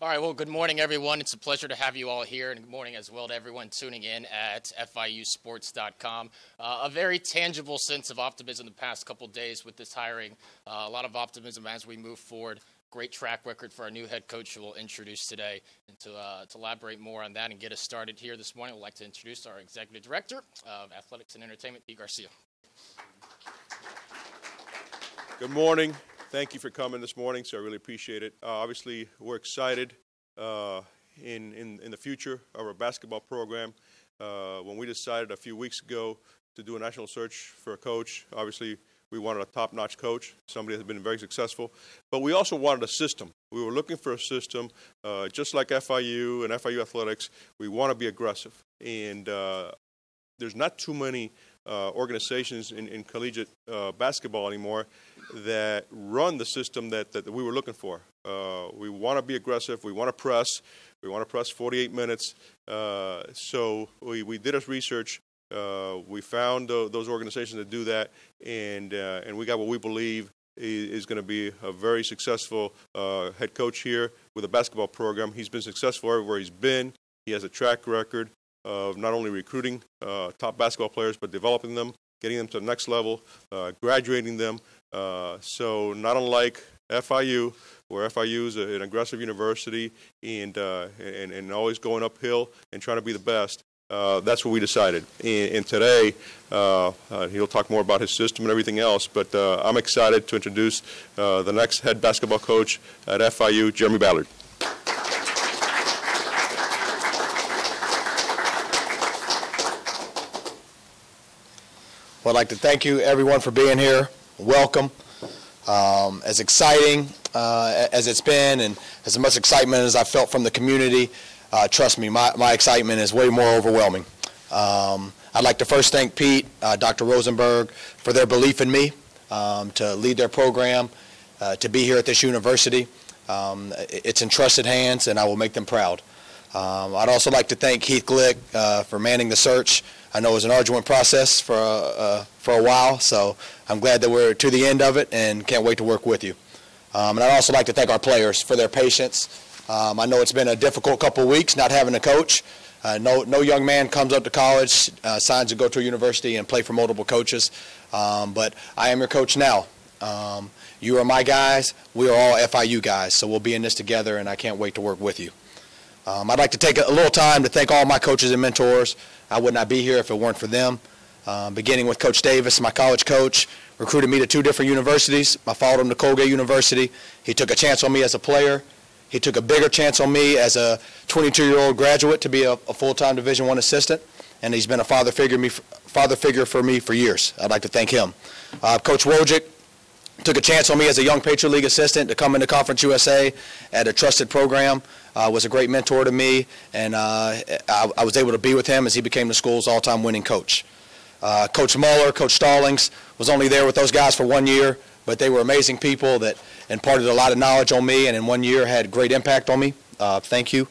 All right, well, good morning, everyone. It's a pleasure to have you all here, and good morning as well to everyone tuning in at FIUsports.com. A very tangible sense of optimism the past couple days with this hiring. A lot of optimism as we move forward. Great track record for our new head coach who we'll introduce today. And to elaborate more on that and get us started here this morning, I'd like to introduce our Executive Director of Athletics and Entertainment, Pete Garcia. Good morning. Thank you for coming this morning, so I really appreciate it. Obviously, we're excited in the future of our basketball program. When we decided a few weeks ago to do a national search for a coach, obviously we wanted a top-notch coach, somebody that's been very successful. But we also wanted a system. We were looking for a system, just like FIU and FIU athletics. We want to be aggressive, and there's not too many organizations in collegiate basketball anymore that run the system that we were looking for. We want to be aggressive. We want to press. We want to press 48 minutes. So we did our research. We found those organizations that do that, and we got what we believe is going to be a very successful head coach here with a basketball program. He's been successful everywhere he's been. He has a track record of not only recruiting top basketball players, but developing them, getting them to the next level, graduating them. So not unlike FIU, where FIU is an aggressive university and always going uphill and trying to be the best. That's what we decided. And today, he'll talk more about his system and everything else, but I'm excited to introduce the next head basketball coach at FIU, Jeremy Ballard. Well, I'd like to thank you, everyone, for being here. Welcome. As exciting as it's been and as much excitement as I felt from the community, trust me, my excitement is way more overwhelming. I'd like to first thank Pete, Dr. Rosenberg, for their belief in me to lead their program, to be here at this university. It's in trusted hands, and I will make them proud. I'd also like to thank Heath Glick for manning the search. I know it was an arduous process for a while, so I'm glad that we're to the end of it and can't wait to work with you. And I'd also like to thank our players for their patience. I know it's been a difficult couple of weeks not having a coach. No young man comes up to college, signs to go to a university and play for multiple coaches. But I am your coach now. You are my guys. We are all FIU guys, so we'll be in this together, and I can't wait to work with you. I'd like to take a little time to thank all my coaches and mentors. I would not be here if it weren't for them. Beginning with Coach Davis, my college coach, recruited me to 2 different universities. I followed him to Colgate University. He took a chance on me as a player. He took a bigger chance on me as a 22-year-old graduate to be a full-time Division I assistant, and he's been a father figure for me for years. I'd like to thank him. Coach Wojcik took a chance on me as a young Patriot League assistant to come into Conference USA at a trusted program. Was a great mentor to me, and I was able to be with him as he became the school's all-time winning coach. Coach Muller, Coach Stallings was only there with those guys for 1 year, but they were amazing people that imparted a lot of knowledge on me and in 1 year had great impact on me. Thank you.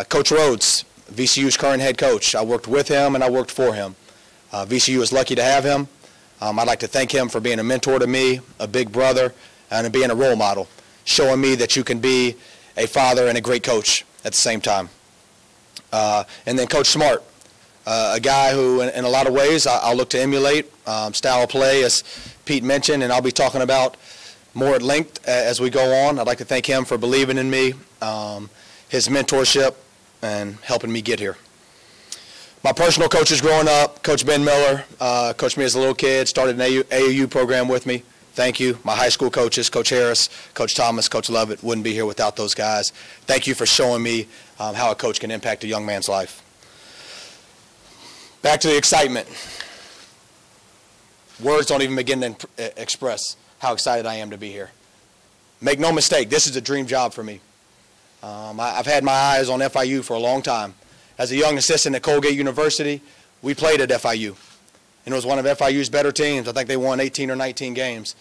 Coach Rhodes, VCU's current head coach. I worked with him and I worked for him. VCU is lucky to have him. I'd like to thank him for being a mentor to me, a big brother, and being a role model, showing me that you can be a father and a great coach at the same time. And then Coach Smart, a guy who in a lot of ways I'll look to emulate, style of play as Pete mentioned, and I'll be talking about more at length as we go on. I'd like to thank him for believing in me, his mentorship, and helping me get here. My personal coaches growing up, Coach Ben Miller, coached me as a little kid, started an AAU program with me. Thank you. My high school coaches, Coach Harris, Coach Thomas, Coach Lovett, wouldn't be here without those guys. Thank you for showing me how a coach can impact a young man's life. Back to the excitement. Words don't even begin to express how excited I am to be here. Make no mistake, this is a dream job for me. I've had my eyes on FIU for a long time. As a young assistant at Colgate University, we played at FIU. And it was one of FIU's better teams. I think they won 18 or 19 games.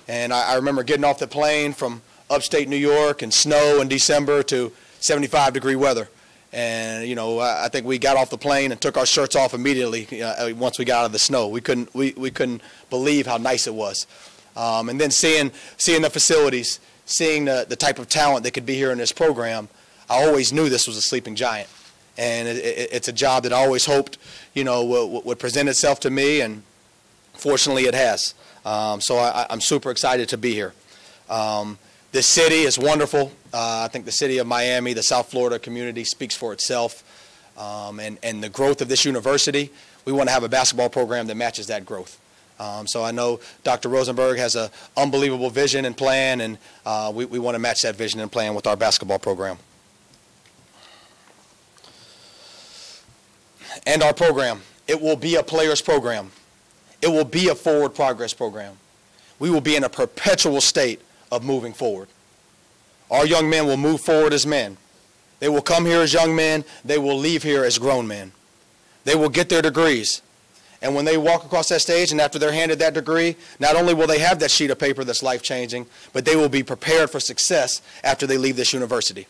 And I remember getting off the plane from upstate New York in snow in December to 75-degree weather. And, you know, I think we got off the plane and took our shirts off immediately once we got out of the snow. We couldn't believe how nice it was. And then seeing the facilities, seeing the type of talent that could be here in this program, I always knew this was a sleeping giant. And it's a job that I always hoped, would present itself to me, and fortunately it has. So I'm super excited to be here. This city is wonderful. I think the city of Miami, the South Florida community speaks for itself. And the growth of this university, we want to have a basketball program that matches that growth. So I know Dr. Rosenberg has an unbelievable vision and plan, and we want to match that vision and plan with our basketball program. And our program, it will be a players program. It will be a forward progress program. We will be in a perpetual state of moving forward. Our young men will move forward as men. They will come here as young men. They will leave here as grown men. They will get their degrees. And when they walk across that stage and after they're handed that degree, not only will they have that sheet of paper that's life-changing, but they will be prepared for success after they leave this university.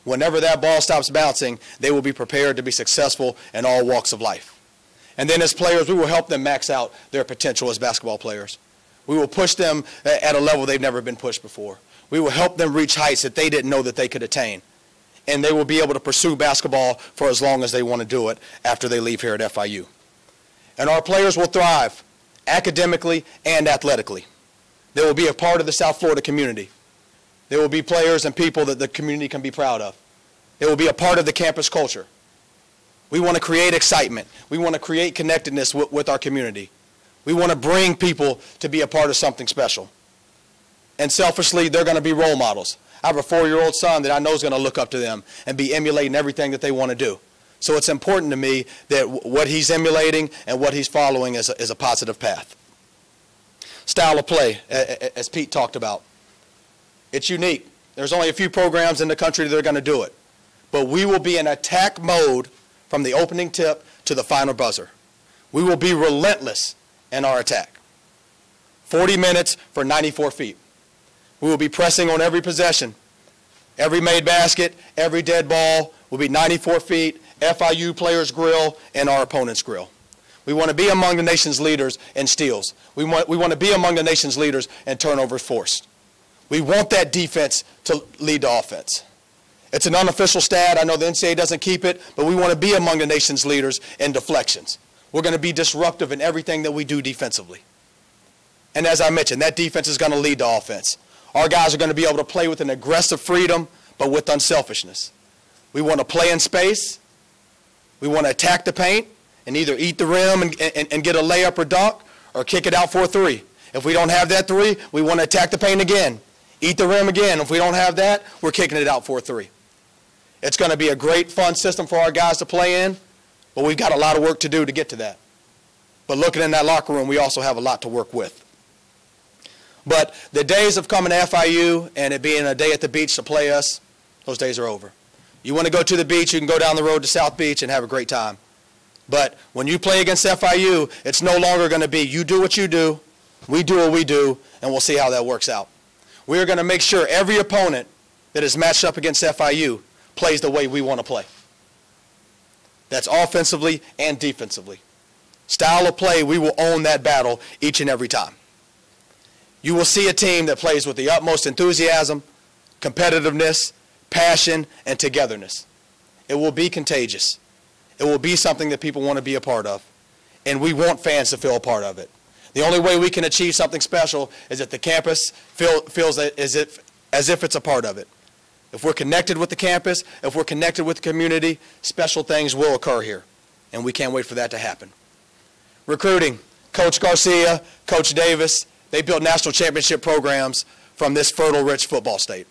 Whenever that ball stops bouncing, they will be prepared to be successful in all walks of life. And then as players, we will help them max out their potential as basketball players. We will push them at a level they've never been pushed before. We will help them reach heights that they didn't know that they could attain. And they will be able to pursue basketball for as long as they want to do it after they leave here at FIU. And our players will thrive academically and athletically. They will be a part of the South Florida community. They will be players and people that the community can be proud of. They will be a part of the campus culture. We want to create excitement. We want to create connectedness with our community. We want to bring people to be a part of something special. And selfishly, they're going to be role models. I have a 4-year-old son that I know is going to look up to them and be emulating everything that they want to do. So it's important to me that what he's emulating and what he's following is a positive path. Style of play, as Pete talked about. It's unique. There's only a few programs in the country that are going to do it. But we will be in attack mode from the opening tip to the final buzzer. We will be relentless in our attack. 40 minutes for 94 feet. We will be pressing on every possession. Every made basket, every dead ball will be 94 feet, FIU players' grill, and our opponent's grill. We want to be among the nation's leaders in steals. We want to be among the nation's leaders in turnovers forced. We want that defense to lead to offense. It's an unofficial stat. I know the NCAA doesn't keep it, but we want to be among the nation's leaders in deflections. We're going to be disruptive in everything that we do defensively. And as I mentioned, that defense is going to lead to offense. Our guys are going to be able to play with an aggressive freedom, but with unselfishness. We want to play in space. We want to attack the paint and either eat the rim and get a layup or dunk, or kick it out for a three. If we don't have that three, we want to attack the paint again, eat the rim again. If we don't have that, we're kicking it out for a three. It's going to be a great, fun system for our guys to play in, but we've got a lot of work to do to get to that. But looking in that locker room, we also have a lot to work with. But the days of coming to FIU and it being a day at the beach to play us, those days are over. You want to go to the beach, you can go down the road to South Beach and have a great time. But when you play against FIU, it's no longer going to be you do what you do, we do what we do, and we'll see how that works out. We are going to make sure every opponent that is matched up against FIU plays the way we want to play. That's offensively and defensively. Style of play, we will own that battle each and every time. You will see a team that plays with the utmost enthusiasm, competitiveness, passion, and togetherness. It will be contagious. It will be something that people want to be a part of. And we want fans to feel a part of it. The only way we can achieve something special is if the campus feels as if it's a part of it. If we're connected with the campus, if we're connected with the community, special things will occur here. And we can't wait for that to happen. Recruiting, Coach Garcia, Coach Davis, they built national championship programs from this fertile, rich football state.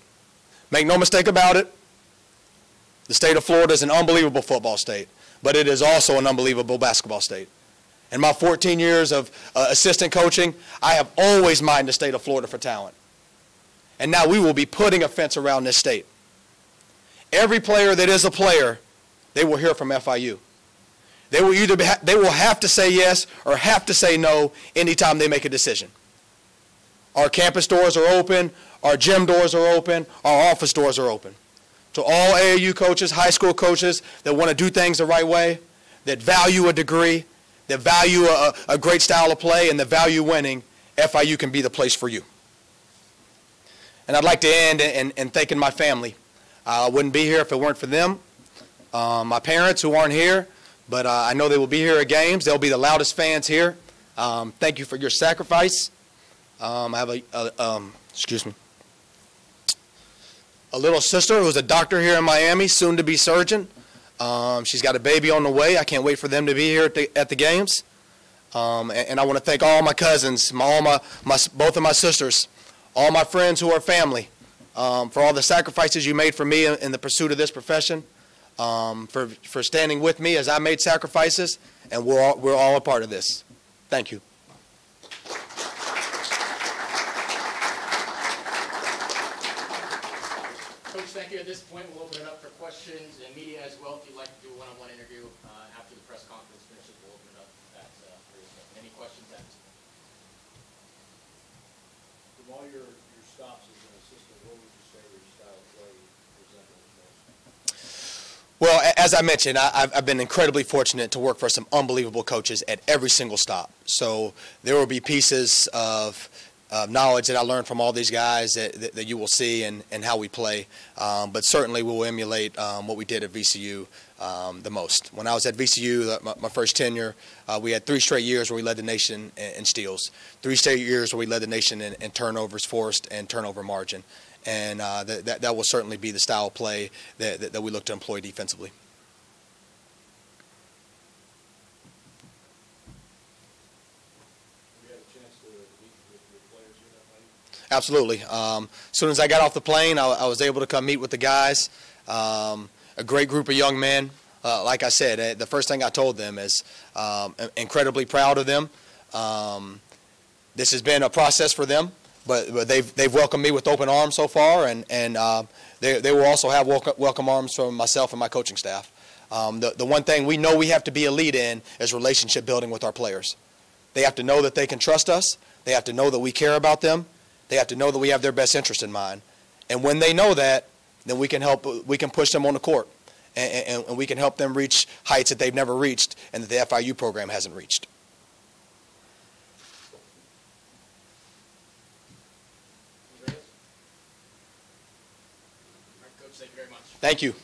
Make no mistake about it, the state of Florida is an unbelievable football state, but it is also an unbelievable basketball state. In my 14 years of assistant coaching, I have always mined the state of Florida for talent. And now we will be putting a fence around this state. Every player that is a player, they will hear from FIU. They will have to say yes or have to say no anytime they make a decision. Our campus doors are open, our gym doors are open, our office doors are open. To all AAU coaches, high school coaches that want to do things the right way, that value a degree, that value a great style of play, and that value winning, FIU can be the place for you. And I'd like to end in thanking my family. I wouldn't be here if it weren't for them. My parents who aren't here, but I know they will be here at games. They'll be the loudest fans here. Thank you for your sacrifice. I have a little sister who's a doctor here in Miami, soon to be surgeon. She's got a baby on the way. I can't wait for them to be here at the games. And I want to thank all my cousins, both of my sisters, all my friends who are family, for all the sacrifices you made for me in the pursuit of this profession, for standing with me as I made sacrifices, and we're all a part of this. Thank you. Coach, thank you. At this point, we'll open it up for questions and media as well. If you'd like to do a one-on-one interview after the press conference finishes, we'll open it up for you. Any questions at this point? From all your stops as an assistant, what would you say your style of play resembles most? Well, as I mentioned, I've been incredibly fortunate to work for some unbelievable coaches at every single stop. So there will be pieces of knowledge that I learned from all these guys that you will see and how we play. But certainly we will emulate what we did at VCU the most. When I was at VCU, my first tenure, we had 3 straight years where we led the nation in steals, 3 straight years where we led the nation in turnovers forced and turnover margin. And that will certainly be the style of play that we look to employ defensively. Have you had a chance to meet with your players here that night? Absolutely. As soon as I got off the plane, I was able to come meet with the guys. A great group of young men. Like I said, the first thing I told them is incredibly proud of them. This has been a process for them. But they've welcomed me with open arms so far, and they will also have welcome arms from myself and my coaching staff. The one thing we know we have to be elite in is relationship building with our players. They have to know that they can trust us. They have to know that we care about them. They have to know that we have their best interest in mind. And when they know that, then we can push them on the court, and we can help them reach heights that they've never reached and that the FIU program hasn't reached. Coach, thank you very much. Thank you.